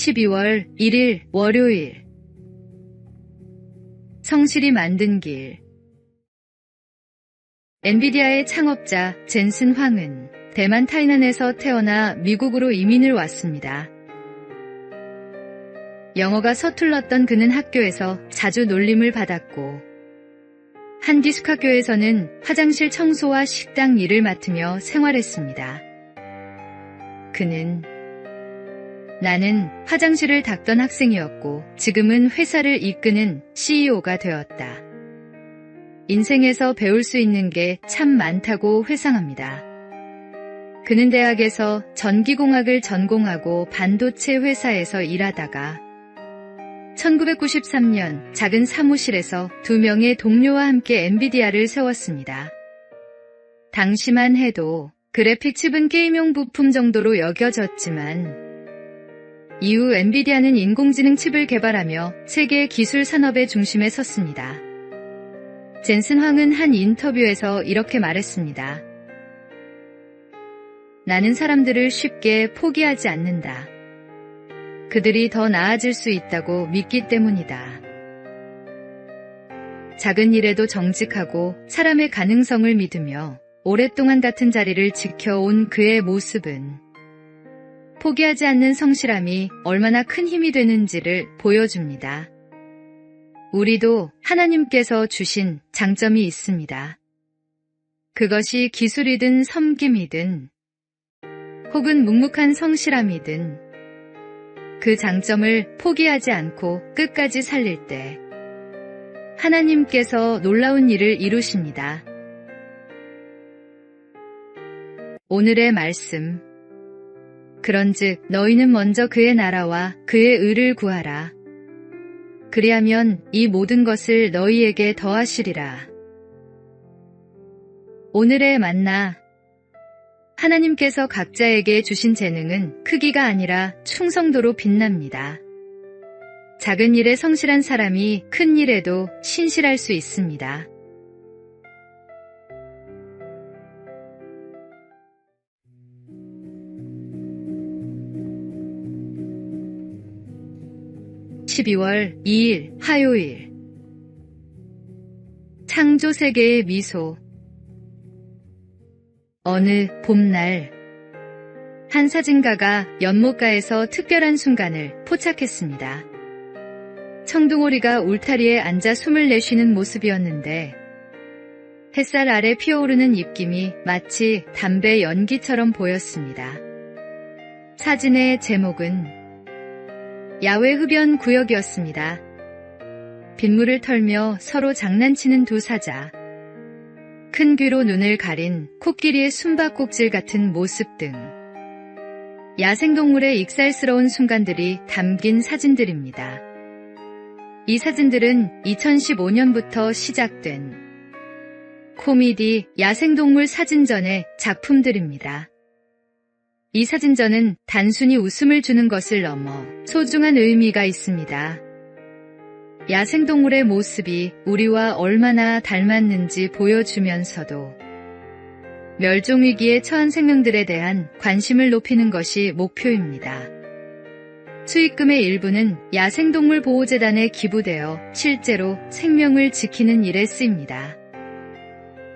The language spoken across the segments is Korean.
12월 1일 월요일. 성실히 만든 길. 엔비디아의 창업자 젠슨 황은 대만 타이난에서 태어나 미국으로 이민을 왔습니다. 영어가 서툴렀던 그는 학교에서 자주 놀림을 받았고, 한 기숙학교에서는 화장실 청소와 식당 일을 맡으며 생활했습니다. 그는 나는 화장실을 닦던 학생이었고 지금은 회사를 이끄는 CEO가 되었다. 인생에서 배울 수 있는 게 참 많다고 회상합니다. 그는 대학에서 전기공학을 전공하고 반도체 회사에서 일하다가 1993년 작은 사무실에서 2명의 동료와 함께 엔비디아를 세웠습니다. 당시만 해도 그래픽 칩은 게임용 부품 정도로 여겨졌지만 이후 엔비디아는 인공지능 칩을 개발하며 세계 기술 산업의 중심에 섰습니다. 젠슨 황은 한 인터뷰에서 이렇게 말했습니다. 나는 사람들을 쉽게 포기하지 않는다. 그들이 더 나아질 수 있다고 믿기 때문이다. 작은 일에도 정직하고 사람의 가능성을 믿으며 오랫동안 같은 자리를 지켜온 그의 모습은 포기하지 않는 성실함이 얼마나 큰 힘이 되는지를 보여줍니다. 우리도 하나님께서 주신 장점이 있습니다. 그것이 기술이든 섬김이든 혹은 묵묵한 성실함이든 그 장점을 포기하지 않고 끝까지 살릴 때 하나님께서 놀라운 일을 이루십니다. 오늘의 말씀. 그런즉 너희는 먼저 그의 나라와 그의 의를 구하라. 그리하면 이 모든 것을 너희에게 더하시리라. 오늘의 만나. 하나님께서 각자에게 주신 재능은 크기가 아니라 충성도로 빛납니다. 작은 일에 성실한 사람이 큰 일에도 신실할 수 있습니다. (12월 2일) 화요일. 창조세계의 미소. 어느 봄날, 한 사진가가 연못가에서 특별한 순간을 포착했습니다. 청둥오리가 울타리에 앉아 숨을 내쉬는 모습이었는데 햇살 아래 피어오르는 입김이 마치 담배 연기처럼 보였습니다. 사진의 제목은 야외 흡연 구역이었습니다. 빗물을 털며 서로 장난치는 두 사자, 큰 귀로 눈을 가린 코끼리의 숨바꼭질 같은 모습 등 야생동물의 익살스러운 순간들이 담긴 사진들입니다. 이 사진들은 2015년부터 시작된 코미디 야생동물 사진전의 작품들입니다. 이 사진전은 단순히 웃음을 주는 것을 넘어 소중한 의미가 있습니다. 야생동물의 모습이 우리와 얼마나 닮았는지 보여주면서도 멸종위기에 처한 생명들에 대한 관심을 높이는 것이 목표입니다. 수익금의 일부는 야생동물 보호재단에 기부되어 실제로 생명을 지키는 일에 쓰입니다.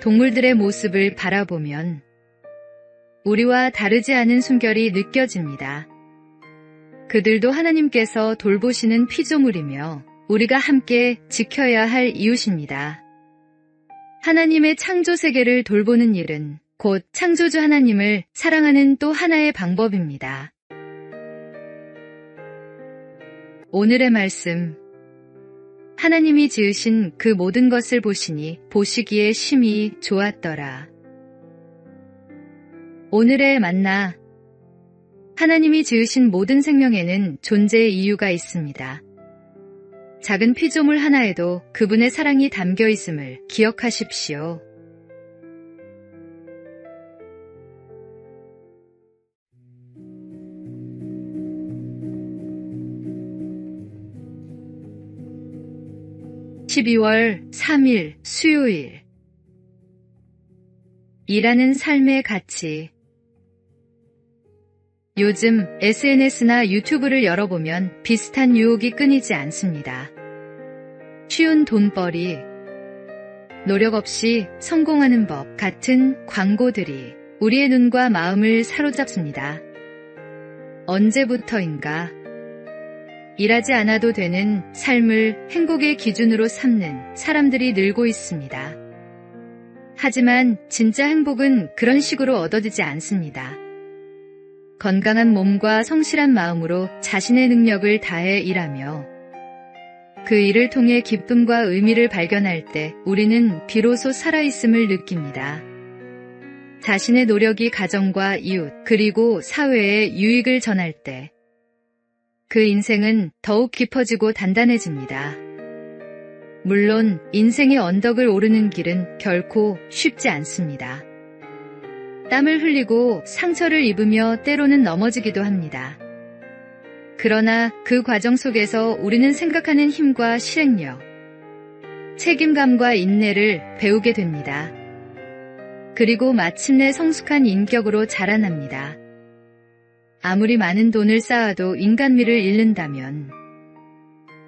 동물들의 모습을 바라보면 우리와 다르지 않은 숨결이 느껴집니다. 그들도 하나님께서 돌보시는 피조물이며 우리가 함께 지켜야 할 이웃입니다. 하나님의 창조 세계를 돌보는 일은 곧 창조주 하나님을 사랑하는 또 하나의 방법입니다. 오늘의 말씀. 하나님이 지으신 그 모든 것을 보시니 보시기에 심히 좋았더라. 오늘의 만나. 하나님이 지으신 모든 생명에는 존재의 이유가 있습니다. 작은 피조물 하나에도 그분의 사랑이 담겨 있음을 기억하십시오. (12월 3일) 수요일. 일하는 삶의 가치. 요즘 SNS나 유튜브를 열어보면 비슷한 유혹이 끊이지 않습니다. 쉬운 돈벌이, 노력 없이 성공하는 법 같은 광고들이 우리의 눈과 마음을 사로잡습니다. 언제부터인가 일하지 않아도 되는 삶을 행복의 기준으로 삼는 사람들이 늘고 있습니다. 하지만 진짜 행복은 그런 식으로 얻어지지 않습니다. 건강한 몸과 성실한 마음으로 자신의 능력을 다해 일하며 그 일을 통해 기쁨과 의미를 발견할 때 우리는 비로소 살아있음을 느낍니다. 자신의 노력이 가정과 이웃 그리고 사회에 유익을 전할 때 그 인생은 더욱 깊어지고 단단해집니다. 물론 인생의 언덕을 오르는 길은 결코 쉽지 않습니다. 땀을 흘리고 상처를 입으며 때로는 넘어지기도 합니다. 그러나 그 과정 속에서 우리는 생각하는 힘과 실행력, 책임감과 인내를 배우게 됩니다. 그리고 마침내 성숙한 인격으로 자라납니다. 아무리 많은 돈을 쌓아도 인간미를 잃는다면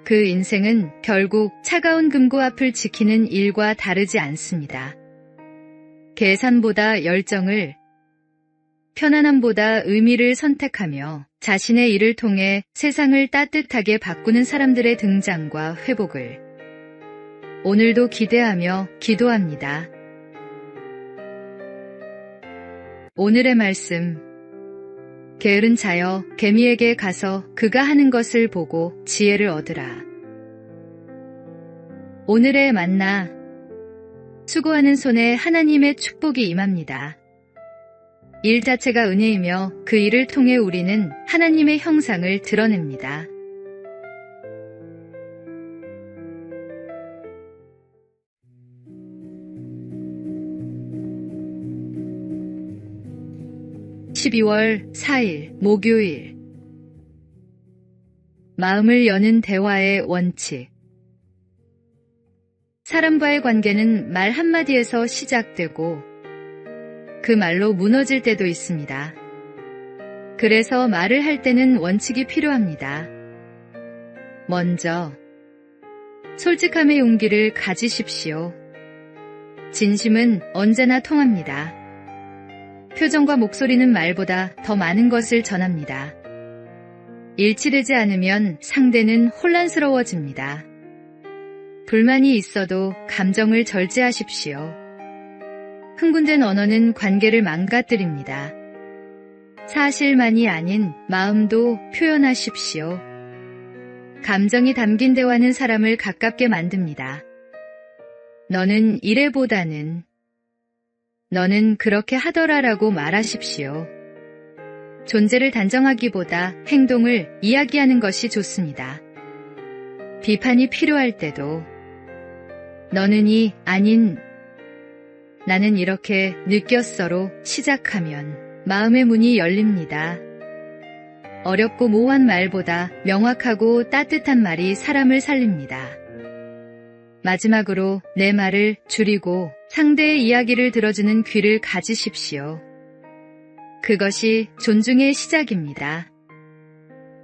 그 인생은 결국 차가운 금고 앞을 지키는 일과 다르지 않습니다. 계산보다 열정을, 편안함보다 의미를 선택하며 자신의 일을 통해 세상을 따뜻하게 바꾸는 사람들의 등장과 회복을 오늘도 기대하며 기도합니다. 오늘의 말씀. 게으른 자여 개미에게 가서 그가 하는 것을 보고 지혜를 얻으라. 오늘의 만나. 수고하는 손에 하나님의 축복이 임합니다. 일 자체가 은혜이며 그 일을 통해 우리는 하나님의 형상을 드러냅니다. (12월 4일) 목요일. 마음을 여는 대화의 원칙. 사람과의 관계는 말 한마디에서 시작되고 그 말로 무너질 때도 있습니다. 그래서 말을 할 때는 원칙이 필요합니다. 먼저, 솔직함의 용기를 가지십시오. 진심은 언제나 통합니다. 표정과 목소리는 말보다 더 많은 것을 전합니다. 일치되지 않으면 상대는 혼란스러워집니다. 불만이 있어도 감정을 절제하십시오. 흥분된 언어는 관계를 망가뜨립니다. 사실만이 아닌 마음도 표현하십시오. 감정이 담긴 대화는 사람을 가깝게 만듭니다. 너는 이래보다는 너는 그렇게 하더라라고 말하십시오. 존재를 단정하기보다 행동을 이야기하는 것이 좋습니다. 비판이 필요할 때도 너는이 아닌 나는 이렇게 느꼈어로 시작하면 마음의 문이 열립니다. 어렵고 모호한 말보다 명확하고 따뜻한 말이 사람을 살립니다. 마지막으로 내 말을 줄이고 상대의 이야기를 들어주는 귀를 가지십시오. 그것이 존중의 시작입니다.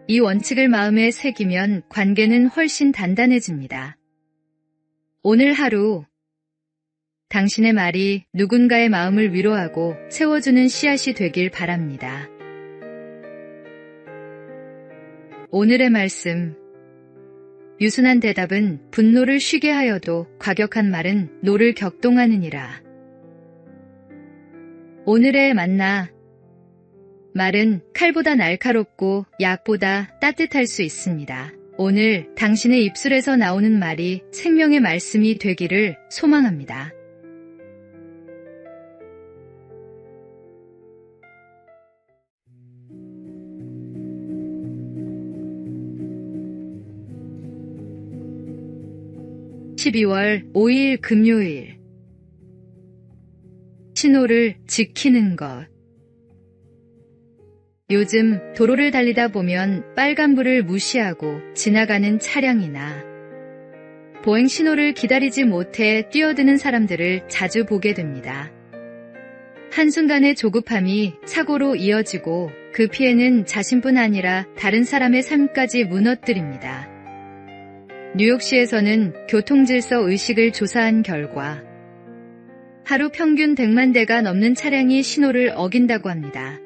이 원칙을 마음에 새기면 관계는 훨씬 단단해집니다. 오늘 하루 당신의 말이 누군가의 마음을 위로하고 세워주는 씨앗이 되길 바랍니다. 오늘의 말씀. 유순한 대답은 분노를 쉬게 하여도 과격한 말은 노를 격동하느니라. 오늘의 만나. 말은 칼보다 날카롭고 약보다 따뜻할 수 있습니다. 오늘 당신의 입술에서 나오는 말이 생명의 말씀이 되기를 소망합니다. (12월 5일) 금요일. 신호를 지키는 것. 요즘 도로를 달리다 보면 빨간불을 무시하고 지나가는 차량이나 보행 신호를 기다리지 못해 뛰어드는 사람들을 자주 보게 됩니다. 한순간의 조급함이 사고로 이어지고 그 피해는 자신뿐 아니라 다른 사람의 삶까지 무너뜨립니다. 뉴욕시에서는 교통질서 의식을 조사한 결과 하루 평균 100만 대가 넘는 차량이 신호를 어긴다고 합니다.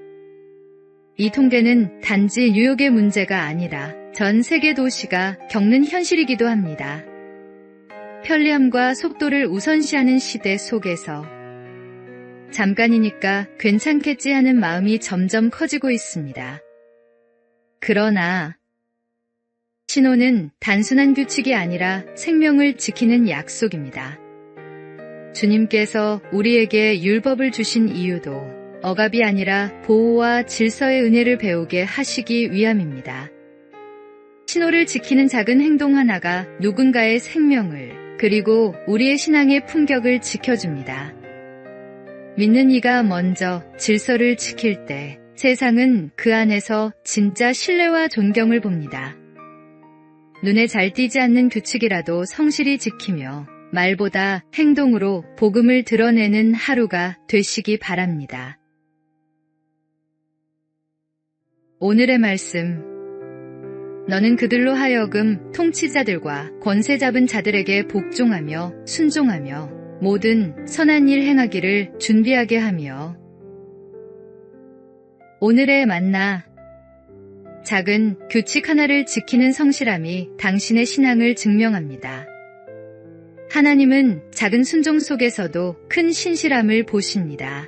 이 통계는 단지 뉴욕의 문제가 아니라 전 세계 도시가 겪는 현실이기도 합니다. 편리함과 속도를 우선시하는 시대 속에서 잠깐이니까 괜찮겠지 하는 마음이 점점 커지고 있습니다. 그러나 신호는 단순한 규칙이 아니라 생명을 지키는 약속입니다. 주님께서 우리에게 율법을 주신 이유도 억압이 아니라 보호와 질서의 은혜를 배우게 하시기 위함입니다. 신호를 지키는 작은 행동 하나가 누군가의 생명을 그리고 우리의 신앙의 품격을 지켜줍니다. 믿는 이가 먼저 질서를 지킬 때 세상은 그 안에서 진짜 신뢰와 존경을 봅니다. 눈에 잘 띄지 않는 규칙이라도 성실히 지키며 말보다 행동으로 복음을 드러내는 하루가 되시기 바랍니다. 오늘의 말씀. 너는 그들로 하여금 통치자들과 권세 잡은 자들에게 복종하며 순종하며 모든 선한 일 행하기를 준비하게 하며. 오늘의 만나. 작은 규칙 하나를 지키는 성실함이 당신의 신앙을 증명합니다. 하나님은 작은 순종 속에서도 큰 신실함을 보십니다.